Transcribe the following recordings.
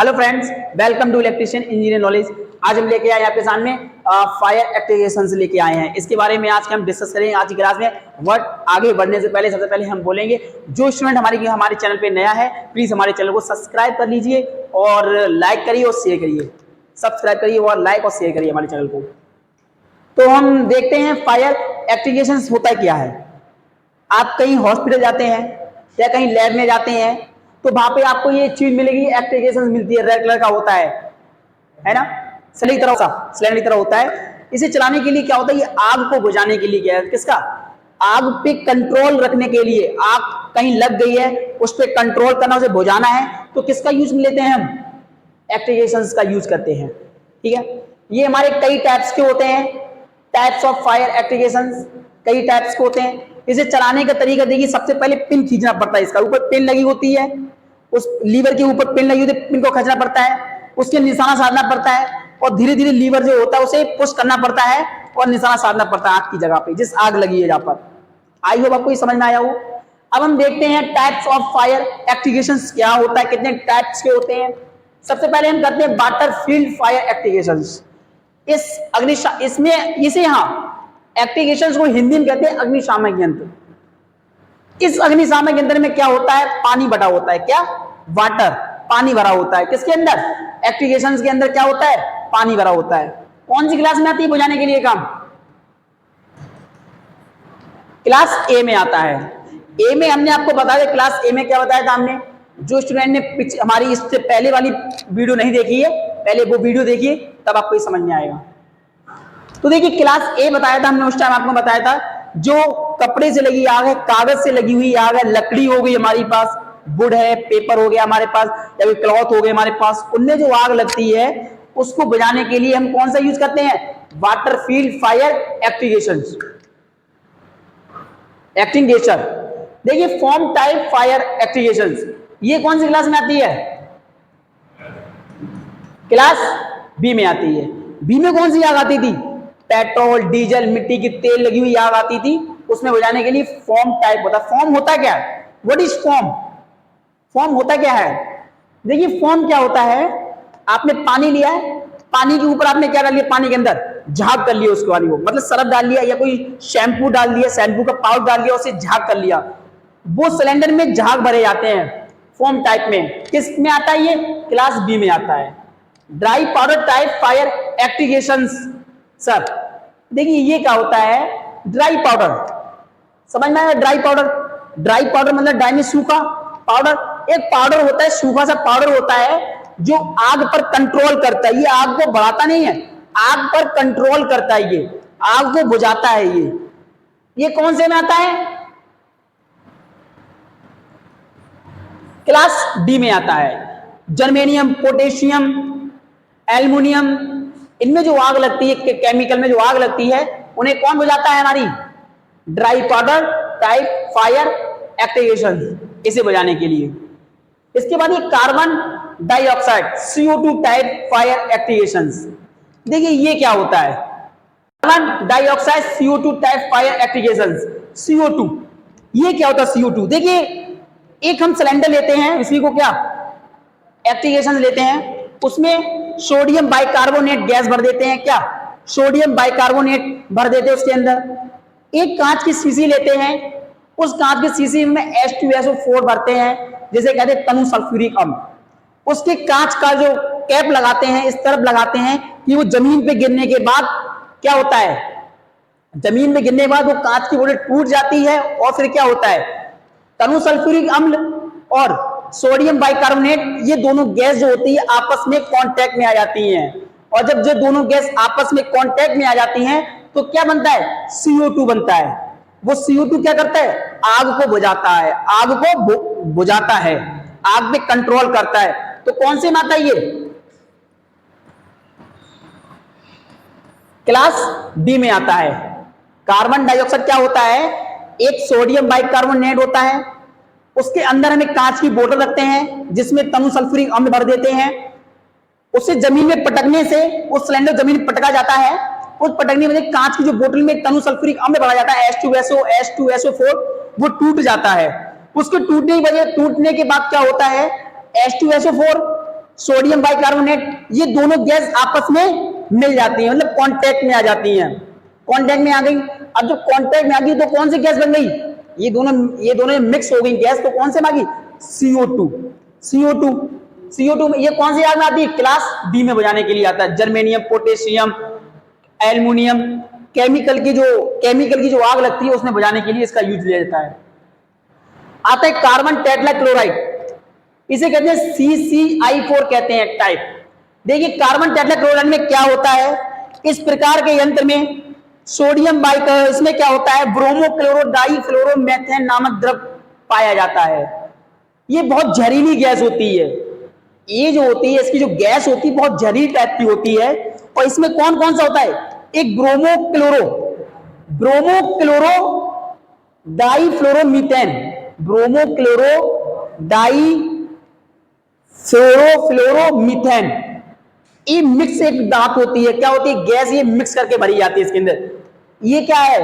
Hello friends, welcome to electrician engineer knowledge. आज हम लेके आए आपके सामने फायर एक्टिवेशंस लेके आए हैं। इसके बारे में आज हम डिस्कस करेंगे आज की क्लास में। बट आगे बढ़ने से पहले सबसे पहले हम बोलेंगे, जो स्टूडेंट हमारे चैनल पे नया है प्लीज हमारे चैनल को सब्सक्राइब कर लीजिए और लाइक करिए और शेयर करिए। सब्सक्राइब करिए और लाइक और शेयर करिए हमारे चैनल को। तो हम देखते हैं फायर एक्टिवेशंस होता क्या है। आप कहीं हॉस्पिटल जाते हैं या कहीं लैब में जाते हैं तो वहां पे आपको ये चीज मिलेगी, एक्टिवेशन मिलती है, रेड कलर का होता है ना, सिलेंडर की तरह होता है। इसे चलाने के लिए क्या होता है, ये आग को बुझाने के लिए क्या है, किसका, आग पे कंट्रोल रखने के लिए। आग कहीं लग गई है, उस पे कंट्रोल करना, उसे बुझाना है, तो किसका यूज लेते हैं हम, एक्टिवेशंस का यूज करते हैं। ठीक है, ये हमारे कई टाइप्स के होते हैं, टाइप्स ऑफ फायर एक्टिवेशंस कई टाइप्स के होते हैं। इसे चलाने का तरीका देखिए, सबसे पहले पिन खींचना पड़ता है। इसका ऊपर पिन लगी होती है, उस लीवर के ऊपर पिन लगी होती है, पिन को खींचना पड़ता है, उसके निशाना साधना पड़ता है और धीरे धीरे लीवर जो होता है उसे पुश करना पड़ता है और निशाना साधना पड़ता है आग की जगह पे, जिस आग लगी है जहां पर। आई होप आपको ये समझ में आया हो। अब हम देखते हैं टाइप्स ऑफ फायर एक्टिवेशंस क्या होता है, कितने टाइप्स के होते हैं। सबसे पहले हम करते हैं वाटर फील्ड फायर एक्टिवेशंस। इसे यहाँ एक्टिवेशंस को हिंदी में कहते हैं अग्निशामक यंत्र। इस अग्निशामक यंत्र में क्या होता है, पानी भरा होता है, क्या, वाटर, पानी भरा होता है। किसके अंदर, एक्टिवेशंस के अंदर क्या होता है, पानी भरा होता है। कौन सी क्लास में आती है बुझाने के लिए काम, क्लास ए में आता है। ए में हमने आपको बताया, क्लास ए में क्या बताया था हमने, जो स्टूडेंट ने हमारी इससे पहले वाली वीडियो नहीं देखी है, पहले वो वीडियो देखिए तब आपको समझ में आएगा। तो देखिए क्लास ए बताया था हमने, उस टाइम आपको बताया था जो कपड़े से लगी आग है, कागज से लगी हुई आग है, लकड़ी हो गई हमारे पास, वुड है, पेपर हो गया हमारे पास, या फिर क्लॉथ हो गए हमारे पास, उनमें जो आग लगती है उसको बुझाने के लिए हम कौन सा यूज करते हैं, वाटर फील्ड फायर एक्टिवेशंस, एक्टिंग्विशर। देखिए फॉर्म टाइप फायर एक्टिवेशंस, ये कौन सी क्लास में आती है, क्लास बी में आती है। बी में कौन सी आग आती थी, पेट्रोल, डीजल, मिट्टी की तेल लगी हुई आग आती थी, उसमें बुझाने के लिए फॉर्म टाइप होता है। फॉर्म होता क्या है, व्हाट इज फॉर्म, फॉर्म होता क्या है। देखिए फॉर्म क्या होता है, आपने पानी लिया है, पानी के ऊपर आपने क्या डाल लिया, पानी के अंदर झाग कर लिया उसको, मतलब सरफ डाल लिया या कोई शैम्पू डाल दिया, शैम्पू का पाउडर डाल लिया, उसे झाग कर लिया, वो सिलेंडर में झाग भरे जाते हैं फॉर्म टाइप में। किस में आता है, ये क्लास बी में आता है। Dry powder type fire activations sir, देखिए ये क्या होता है, ड्राई पाउडर, समझ में आया, ड्राई पाउडर, ड्राई पाउडर मतलब ड्राई में सूखा, पाउडर एक पाउडर होता है, सूखा सा पाउडर होता है जो आग पर कंट्रोल करता है। ये आग को बढ़ाता नहीं है, आग पर कंट्रोल करता है, ये आग को बुझाता है। ये कौन से में आता है, क्लास डी में आता है। जर्मेनियम, पोटेशियम, एल्युमिनियम, इनमें जो आग लगती है, केमिकल में जो आग लगती है, उन्हें कौन बुझाता है, हमारी dry powder type fire activation, इसे बुझाने के लिए। इसके बाद ये carbon dioxide CO2 type fire activations. देखिए ये क्या होता है, carbon dioxide CO2 type fire activations. CO2, ये क्या होता है CO2। देखिए एक हम सिलेंडर लेते हैं, इसी को क्या एक्टिवेशन लेते हैं, उसमें सोडियम बाइकार्बोनेट गैस भर देते हैं, क्या, सोडियम बाइकार्बोनेट भर देते हैं उसके अंदर। एक कांच की शीशी लेते हैं, उस कांच की शीशी में H2SO4 भरते हैं, जिसे कहते हैं तनु सल्फ्यूरिक अम्ल। उसके कांच का जो कैप लगाते हैं, इस तरफ लगाते हैं कि वो जमीन पे गिरने के बाद क्या होता है, जमीन में गिरने के बाद वो कांच की बोतल टूट जाती है और फिर क्या होता है, तनु सल्फ्यूरिक अम्ल और सोडियम बाइकार्बोनेट, ये दोनों गैस जो होती है आपस में कांटेक्ट में आ जाती हैं। और जब जो दोनों गैस आपस में कांटेक्ट में आ जाती हैं तो क्या बनता है, CO2 बनता है। वो CO2 क्या करता है, आग को बुझाता है, आग को बुझाता है, आग पे कंट्रोल करता है। तो कौन से में आता है, ये क्लास डी में आता है। कार्बन डाइऑक्साइड क्या होता है, एक सोडियम बाइकार्बोनेट होता है, उसके अंदर हम एक कांच की बोतल रखते हैं जिसमें तनु सल्फ्यूरिक अम्ल भर देते हैं। उसे जमीन में पटकने से वो सिलेंडर जमीन में पटका जाता है, उस पटकने में कांच की जो बोतल में तनु सल्फ्यूरिक अम्ल भरा जाता है H2SO4, वो टूट जाता है। उसके टूटने की वजह, टूटने के बाद क्या होता है, H2SO4 सोडियम बाइकार्बोनेट, ये दोनों गैस आपस में मिल जाती है, मतलब कांटेक्ट में आ जाती हैं, कांटेक्ट में आ गई। अब जब कांटेक्ट में आ गई तो कौन सी गैस बन गई, ये दोनों मिक्स हो गई गैस, तो कौन से में आ गई, CO2। CO2 में ये कौन सी आग में आती है, क्लास बी में बुझाने के लिए आता है। जर्मेनियम, पोटेशियम, एल्युमिनियम, केमिकल की जो आग लगती है उसमें बुझाने के लिए इसका यूज लिया जाता है। आता है कार्बन टेट्राक्लोराइड, इसे कहते हैं CCI4 कहते हैं टाइप। देखिए कार्बन टेट्राक्लोराइड में क्या होता है, इस प्रकार के यंत्र में सोडियम बाइक, इसमें क्या होता है, ब्रोमोक्लोरो डाइफ्लोरोमेथेन नामक द्रव पाया जाता है। ये बहुत जहरीली गैस होती है, ये जो होती है इसकी जो गैस होती है बहुत जहरीली टाइप की होती है। और इसमें कौन कौन सा होता है, एक ब्रोमोक्लोरो डाइफ्लोरोमीथेन, ब्रोमोक्लोरो डाइफ्लोरोमीथेन, ये मिक्स एक धातु होती है, क्या होती है, गैस, ये मिक्स करके भरी जाती है इसके अंदर। ये क्या है,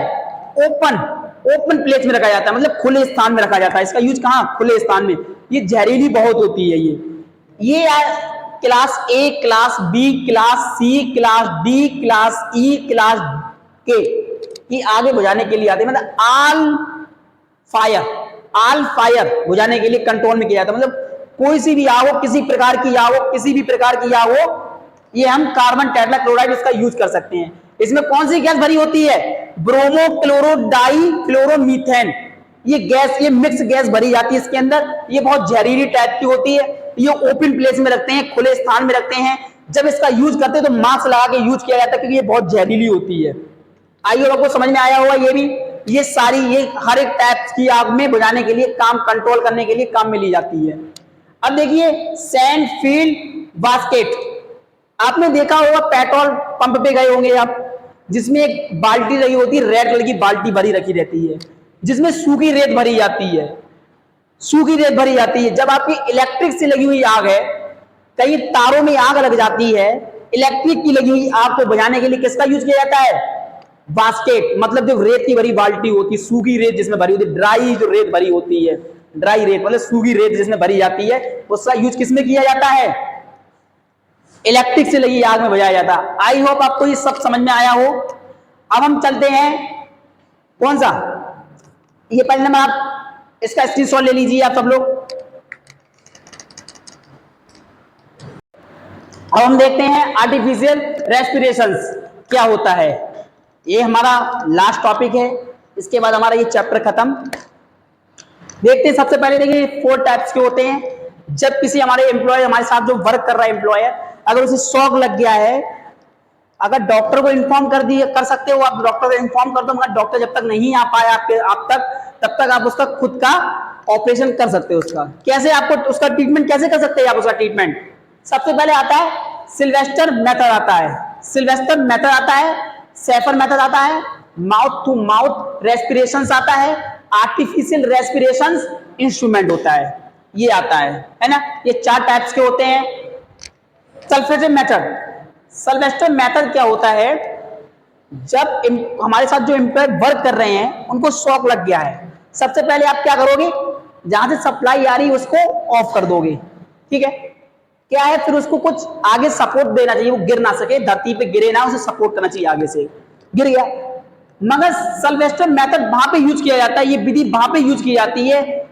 ओपन प्लेस में रखा जाता है, मतलब खुले स्थान में रखा जाता है। इसका यूज कहां, खुले स्थान में। ये जहरीली बहुत होती है। ये class A, class B, class C, class D, class E, class के, ये आगे बुझाने के लिए आते हैं, मतलब आल फायर बुझाने के लिए कंट्रोल में किया जाता है। मतलब कोई सी भी आग हो, किसी प्रकार की आग हो, किसी भी प्रकार की आग हो, ये हम कार्बन टेट्राक्लोराइड इसका यूज कर सकते हैं। इसमें कौन सी गैस भरी होती है, ब्रोमोक्लोरो डाइफ्लोरोमीथेन, ये गैस, ये मिक्स गैस भरी जाती है इसके अंदर। ये बहुत जहरीली टाइप की होती है। ये ओपन प्लेस में रखते हैं, खुले स्थान में रखते हैं। जब इसका यूज करते हैं तो मास्क लगा के यूज किया जाता है, क्योंकि ये बहुत जहरीली होती है। आइए आपको समझ में आया होगा ये भी। ये सारी, ये हर एक टाइप की आग में बुझाने के लिए, काम कंट्रोल करने के लिए काम में ली जाती है। अब देखिए सैंड फील्ड बास्केट, आपने देखा होगा पेट्रोल पंप पे गए होंगे आप, जिसमें एक बाल्टी रही होती है, रेड कलर की बाल्टी भरी रखी रहती है, जिसमें सूखी रेत भरी जाती है, सूखी रेत भरी जाती है। जब आपकी इलेक्ट्रिक से लगी हुई आग है, कई तारों में आग लग जाती है, इलेक्ट्रिक की लगी हुई आग को बुझाने के लिए किसका यूज किया जाता है, बास्केट, मतलब जो रेत की भरी बाल्टी होती है, सूखी रेत जिसमें भरी होती है, ड्राई जो रेत भरी होती है, ड्राई रेत मतलब सूखी रेत जिसमें भरी जाती है, उसका यूज किसमें किया जाता है, इलेक्ट्रिक से लगी आग में बुझाया जाता है। आई होप आपको ये सब समझ में आया हो। अब हम चलते हैं कौन सा, ये पहले नंबर, आप इसका स्क्रीनशॉट ले लीजिए आप सब लोग। अब हम देखते हैं आर्टिफिशियल रेस्पिरेशंस क्या होता है। ये हमारा लास्ट टॉपिक है, इसके बाद हमारा ये चैप्टर खत्म। देखते हैं, सबसे पहले देखिए 4 टाइप्स के होते हैं। जब किसी हमारे एम्प्लॉय, हमारे साथ जो वर्क कर रहा है एम्प्लॉयर, अगर उसे शॉक लग गया है, अगर डॉक्टर को इन्फॉर्म कर सकते हो आप, डॉक्टर को इन्फॉर्म कर दो, मगर डॉक्टर जब तक नहीं आ पाया आप तक, तब तक आप उसका खुद का ऑपरेशन कर सकते हो। उसका कैसे, आपको उसका ट्रीटमेंट कैसे कर सकते हैं आप उसका ट्रीटमेंट। सबसे पहले आता है सिल्वेस्टर मेथड आता है, सिल्वेस्टर मेथड आता है, सेफर मेथड आता है, माउथ टू माउथ रेस्पिरेशन आता है, आर्टिफिशियल रेस्पिरेशन इंस्ट्रूमेंट होता है, ये आता है ना। ये 4 टाइप्स के होते हैं। सल्फेस्टर मेथड, सल्वेस्टर मेथड क्या होता है, जब हमारे साथ जो एम्प्लॉय वर्क कर रहे हैं उनको शॉक लग गया है, सबसे पहले आप क्या करोगे, जहां से सप्लाई आ रही है उसको ऑफ कर दोगे, ठीक है। क्या है, फिर उसको कुछ आगे सपोर्ट देना चाहिए, वो गिर ना सके, धरती पे गिरे ना, उसे सपोर्ट करना चाहिए, आगे से गिर गया। मगर सल्वेस्टर मेथड वहां पे यूज किया जाता है, ये विधि वहां पे यूज की जाती है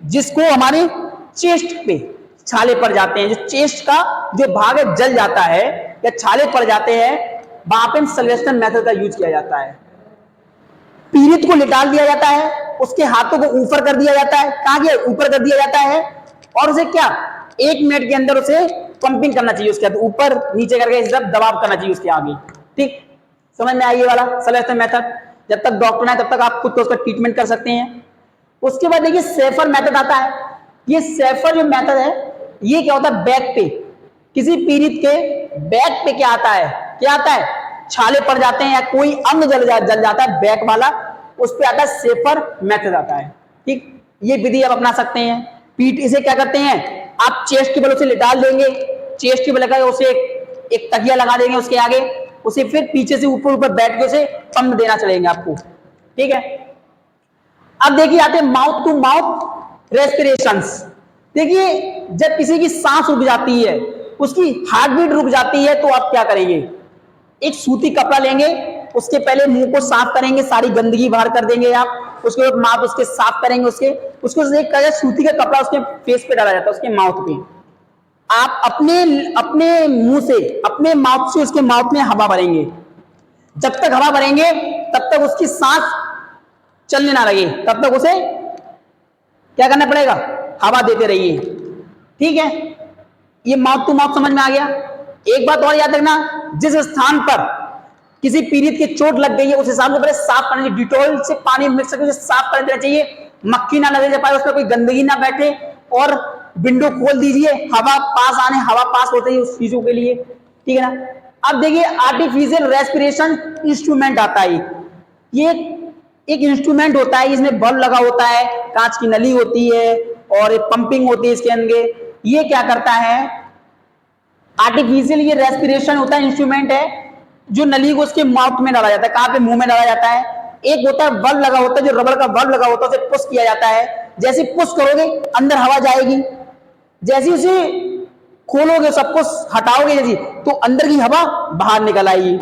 जिसको हमारे चेस्ट पे छाले पड़ जाते हैं, जो चेस्ट का जो भाग है जल जाता है या छाले पड़ जाते हैं, वहां पे सल्वेस्टर मेथड का यूज किया जाता है। पीड़ित को लिटाल दिया जाता है, उसके हाथों को ऊपर कर दिया जाता है, कहां गया, ऊपर कर दिया जाता है, और उसे क्या 1 मिनट के अंदर उसे पंपिंग करना चाहिए, उसके ऊपर नीचे करके इस तरफ दबाव करना चाहिए उसके आगे, ठीक। समझ में आई ये वाला सल्वेस्टर मेथड। जब तक डॉक्टर ना, तब तक आप खुद को उसका ट्रीटमेंट कर सकते हैं। उसके बाद देखिए सेफर मेथड आता है। ये सेफर जो मेथड है, ये क्या होता है, बैक पे, किसी पीड़ित के बैक पे क्या आता है, छाले पड़ जाते हैं या कोई अंग जल जाता है बैक वाला, उस पे आता है सेफर मेथड आता है, ठीक। ये विधि आप अपना सकते हैं। पीठ, इसे क्या करते हैं, आप चेस्ट के बल उसे लिटाल देंगे, चेस्ट के बल लगा उसे एक तकिया लगा देंगे उसके आगे, उसे फिर पीछे से ऊपर बैठ के उसे पंप देना चलेंगे आपको, ठीक है। अब देखिए आते हैं माउथ टू माउथ रेस्पिरेशंस। देखिए, जब किसी की सांस रुक जाती है, उसकी हार्ट बीट रुक जाती है, तो आप क्या करेंगे? एक सूती कपड़ा लेंगे, उसके पहले मुंह को साफ करेंगे, सारी गंदगी बाहर कर देंगे आप, उसके बाद माउथ उसके साफ करेंगे, उसको एक सूती का कपड़ा उसके फेस पे डाला जाता है, उसके माउथ पे। आप अपने मुंह से, अपने माउथ से उसके माउथ में हवा भरेंगे। जब तक हवा भरेंगे तब तक उसकी सांस चलने ना लगे, तब तक उसे क्या करना पड़ेगा? हवा देते रहिए। ठीक है, ये माउथ टू माउथ समझ में आ गया। एक बात और याद रखना, जिस स्थान पर किसी पीड़ित की चोट लग गई है उस स्थान को पहले साफ करना चाहिए, डिटॉल से पानी मिक्स करके उसे साफ कर देना चाहिए, मक्खी ना लगे पाए, उसमें कोई गंदगी ना बैठे, और विंडो खोल दीजिए, हवा पास होती है उस चीजों के लिए। ठीक है ना। अब देखिए, आर्टिफिशियल रेस्पिरेशन इंस्ट्रूमेंट आता है। ये एक इंस्ट्रूमेंट होता है, इसमें बल्ब लगा होता है, कांच की नली होती है और पंपिंग होती है इसके अंदर। ये क्या करता है? आर्टिफिशियल ये रेस्पिरेशन होता है, इंस्ट्रूमेंट है, जो नली को उसके माउथ में डाला जाता है। कहां पे? मुंह में डाला जाता है। एक होता है बल्ब लगा होता है, जो रबड़ का बल्ब लगा होता है, उसे पुश किया जाता है। जैसे पुश करोगे अंदर हवा जाएगी, जैसे उसे खोलोगे, सब कुछ हटाओगे जैसे, तो अंदर की हवा बाहर निकल आएगी।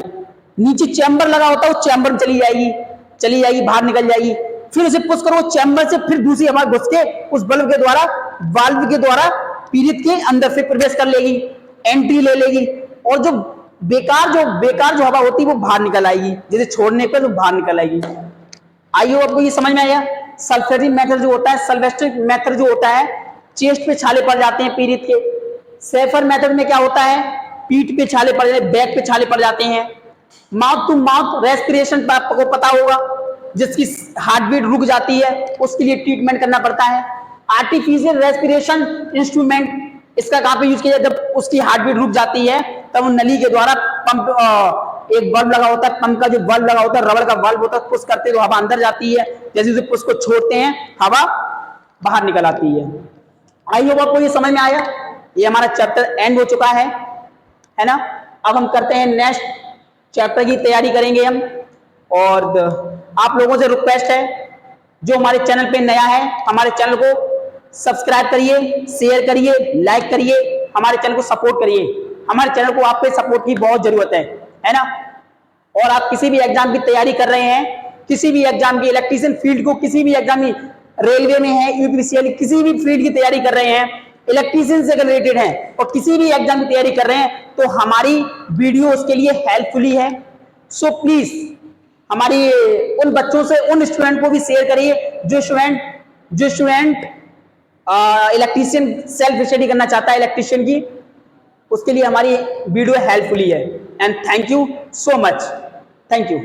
नीचे चैम्बर लगा होता है, उस चैम्बर में चली जाएगी, बाहर निकल जाएगी। फिर उसे पुश करो चैम्बर से, फिर दूसरी हवा घुस के उस बल्ब के द्वारा, वाल्व के द्वारा पीड़ित के अंदर से प्रवेश कर लेगी, एंट्री ले लेगी, और जो बेकार जो हवा होती है वो बाहर निकल आएगी। जैसे छोड़ने पर तो बाहर निकल आएगी। आइए, आपको ये समझ में आया? सल्फेटिक मेथड जो होता है, सल्वेस्ट्रिक मेथड जो होता है, चेस्ट पे छाले पड़ जाते हैं पीड़ित के। सेफर मेथड में क्या होता है? पीठ पे छाले पड़ जाते हैं, बैक पे छाले पड़ जाते हैं। माउथ टू माउथ रेस्पिरेशन आपको पता होगा, जिसकी हार्ट बीट रुक जाती है, उसके लिए ट्रीटमेंट करना पड़ता है। आर्टिफिशियल रेस्पिरेशन इंस्ट्रूमेंट, इसका कहां पे यूज किया जाता है? जब उसकी हार्ट बीट रुक जाती है, तब वो नली के द्वारा पंप, एक बल्ब लगा होता है, पंप का जो बल्ब लगा होता है, रबड़ का बल्ब होता है, पुश करते तो हवा अंदर जाती है, जैसे उसे पुश को छोड़ते हैं, हवा बाहर निकल आती है। आई होप आपको ये समझ में आया। ये हमारा चैप्टर एंड हो चुका है ना। अब हम करते हैं नेक्स्ट चैप्टर की तैयारी करेंगे हम। और आप लोगों से रिक्वेस्ट है, जो हमारे चैनल पे नया है, हमारे चैनल को सब्सक्राइब करिए, शेयर करिए, लाइक करिए, हमारे चैनल को सपोर्ट करिए। हमारे चैनल को आपके सपोर्ट की बहुत जरूरत है ना। और आप किसी भी एग्जाम की तैयारी कर रहे हैं, किसी भी एग्जाम की, इलेक्ट्रीशियन फील्ड को, किसी भी एग्जाम की, रेलवे में है, यूपीसीएल, किसी भी फील्ड की तैयारी कर रहे हैं, इलेक्ट्रीशियन से रिलेटेड है, और किसी भी एग्जाम की तैयारी कर रहे हैं, तो हमारी वीडियो उसके लिए हेल्पफुली है। सो प्लीज हमारी उन बच्चों से, उन स्टूडेंट को भी शेयर करिए जो स्टूडेंट इलेक्ट्रीशियन सेल्फ स्टडी करना चाहता है इलेक्ट्रीशियन की, उसके लिए हमारी वीडियो हेल्पफुली है। And thank you so much. Thank you.